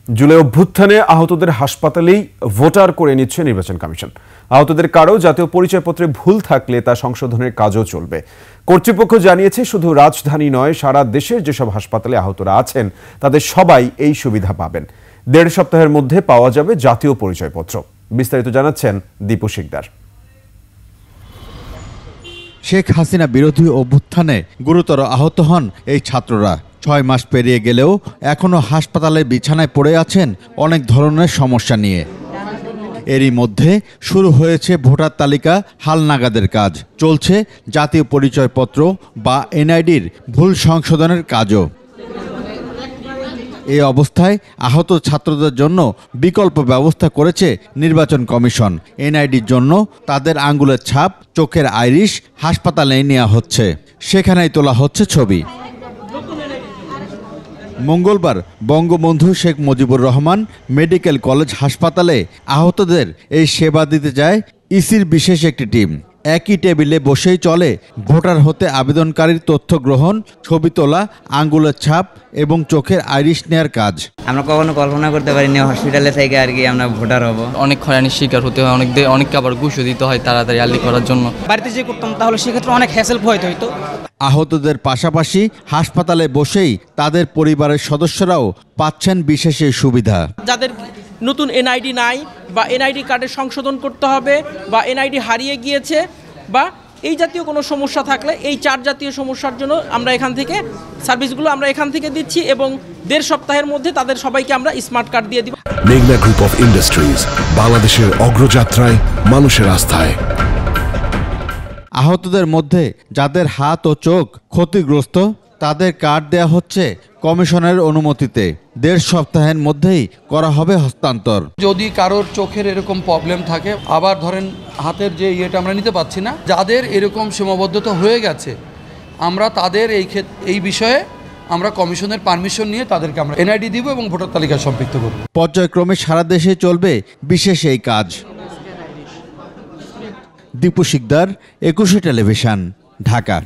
জুলাই অভ্যুত্থানে আহতদের হাসপাতালেই ভোটার করে নিচ্ছে নির্বাচন কমিশন। আহতদের কারো জাতীয় পরিচয়পত্রে ভুল থাকলে তা সংশোধনের কাজও চলবে। কর্তৃপক্ষ জানিয়েছে, শুধু রাজধানী নয়, সারা দেশের যেসব হাসপাতালে আহতরা আছেন তাদের সবাই এই সুবিধা পাবেন। ১.৫ সপ্তাহের মধ্যে পাওয়া যাবে জাতীয় পরিচয়পত্র। বিস্তারিত জানাচ্ছেন দীপু শিকদার। শেখ হাসিনা বিরোধী অভ্যুত্থানে গুরুতর আহত হন এই ছাত্ররা। ৬ মাস পেরিয়ে গেলেও এখনও হাসপাতালের বিছানায় পড়ে আছেন অনেক ধরনের সমস্যা নিয়ে। এরই মধ্যে শুরু হয়েছে ভোটার তালিকা হালনাগাদের কাজ, চলছে জাতীয় পরিচয়পত্র বা এনআইডির ভুল সংশোধনের কাজও। এই অবস্থায় আহত ছাত্রদের জন্য বিকল্প ব্যবস্থা করেছে নির্বাচন কমিশন। এনআইডির জন্য তাদের আঙ্গুলের ছাপ, চোখের আইরিশ হাসপাতালে নেওয়া হচ্ছে, সেখানেই তোলা হচ্ছে ছবি। মঙ্গলবার বঙ্গবন্ধু শেখ মুজিবুর রহমান মেডিকেল কলেজ হাসপাতালে আহতদের এই সেবা দিতে যায় ইসির বিশেষ একটি টিম। একই টেবিলে বসেই চলে ভোটার হতে আবেদনকারীর তথ্য গ্রহণ, ছবি তোলা, আঙ্গুলের ছাপ এবং চোখের আইরিশ নেয়ার কাজ। আমরা কখনো কল্পনা করতে পারিনি হসপিটালে থেকে আর কি আমরা ভোটার হব। অনেক হয়রানির শিকার হতে হয়, অনেককে আবার ঘুষও দিতে হয় তাড়াতাড়ি আর্লি করার জন্য। বাড়িতে যে করতাম তাহলে সেক্ষেত্রে অনেক হ্যাসেল হইতো। আহতদের পাশাপাশি হাসপাতালে বসেই তাদের পরিবারের সদস্যরাও পাচ্ছেন বিশেষ এই সুবিধা। যাদের নতুন এনআইডি নাই বা এনআইডি কার্ডের সংশোধন করতে হবে বা এনআইডি হারিয়ে গিয়েছে বা এই জাতীয় কোনো সমস্যা থাকলে এই 4 জাতীয় সমস্যার জন্য আমরা এখান থেকে সার্ভিসগুলো আমরা এখান থেকে দিচ্ছি এবং 1.5 সপ্তাহের মধ্যে তাদের সবাইকে আমরা স্মার্ট কার্ড দিয়ে দিব। মেঘনা গ্রুপ অফ ইন্ডাস্ট্রিজ, বাংলাদেশের অগ্রযাত্রায়, মানুষের আস্থায়। আহতদের মধ্যে যাদের হাত ও চোখ ক্ষতিগ্রস্ত তাদের কার্ড দেয়া হচ্ছে কমিশনের অনুমতিতে। 1.5 সপ্তাহের মধ্যেই করা হবে হস্তান্তর। যদি কারোর চোখের এরকম প্রবলেম থাকে, আবার ধরেন হাতের যে ইয়েটা আমরা নিতে পারছি না, যাদের এরকম সীমাবদ্ধতা হয়ে গেছে, আমরা তাদের এই বিষয়ে আমরা কমিশনের পারমিশন নিয়ে তাদেরকে আমরা এনআইডি দিব এবং ভোটার তালিকায় সম্পৃক্ত করব। পর্যায়ক্রমে সারা দেশে চলবে বিশেষ এই কাজ। দীপু শিকদার, 21 টেলিভিশন, ঢাকা।